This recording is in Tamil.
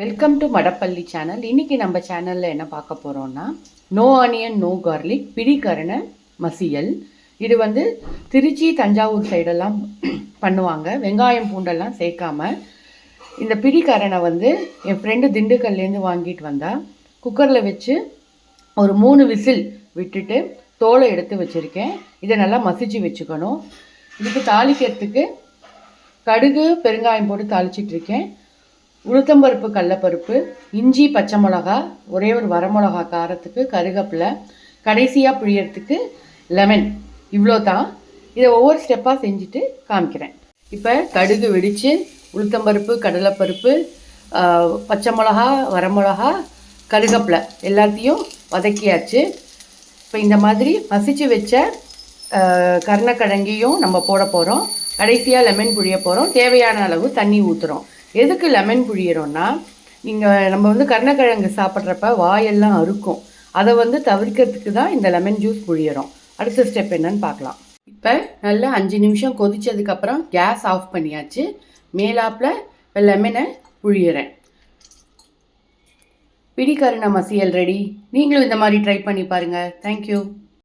Welcome to மடப்பள்ளி channel. இன்றைக்கி நம்ம சேனலில் என்ன பார்க்க போகிறோன்னா, நோ ஆனியன் நோ கார்லிக் பிடிக்கரணை மசியல். இது திருச்சி தஞ்சாவூர் சைடெல்லாம் பண்ணுவாங்க. வெங்காயம் பூண்டெல்லாம் சேர்க்காம இந்த பிடிக்கரணை என் ஃப்ரெண்டு திண்டுக்கல்லேருந்து வாங்கிட்டு வந்தால் குக்கரில் வச்சு ஒரு 3 விசில் விட்டுட்டு தோலை எடுத்து வச்சுருக்கேன். இதை நல்லா மசிச்சு வச்சுக்கணும். இதுக்கு தாளிக்கிறதுக்கு கடுகு பெருங்காயம் போட்டு தாளிச்சிட்ருக்கேன். உளுத்தம்பருப்பு கடலப்பருப்பு, இஞ்சி பச்சை மிளகா, ஒரே ஒரு வரமிளகா காரத்துக்கு, கருவேப்பிலை, கடைசியாக பிழியறதுக்கு லெமன். இவ்வளோ தான். இதை ஒவ்வொரு ஸ்டெப்பாக செஞ்சுட்டு காமிக்கிறேன். இப்போ கடுகு வெடித்து உளுத்தம்பருப்பு கடலைப்பருப்பு, பச்சை மிளகா, வரமிளகா, கருவேப்பிலை எல்லாத்தையும் வதக்கியாச்சு. இப்போ இந்த மாதிரி மசிச்சு வச்ச கருணக்கிழங்கையும் நம்ம போட போகிறோம். கடைசியாக லெமன் புழிய போகிறோம். தேவையான அளவு தண்ணி ஊற்றுறோம். எதுக்கு லெமன் புழியிறோன்னா, நம்ம கருணக்கிழங்கு சாப்பிட்றப்ப வாயெல்லாம் அறுக்கும். அதை தவிர்க்கிறதுக்கு தான் இந்த லெமன் ஜூஸ் புழியிறோம். அடுத்த ஸ்டெப் என்னன்னு பார்க்கலாம். இப்போ நல்லா 5 நிமிஷம் கொதித்ததுக்கப்புறம் கேஸ் ஆஃப் பண்ணியாச்சு. மேலாப்பில் இப்போ லெமனை புழியிறேன். பிடிக்கரணை மசியல் ரெடி. நீங்களும் இந்த மாதிரி ட்ரை பண்ணி பாருங்கள். தேங்க்யூ.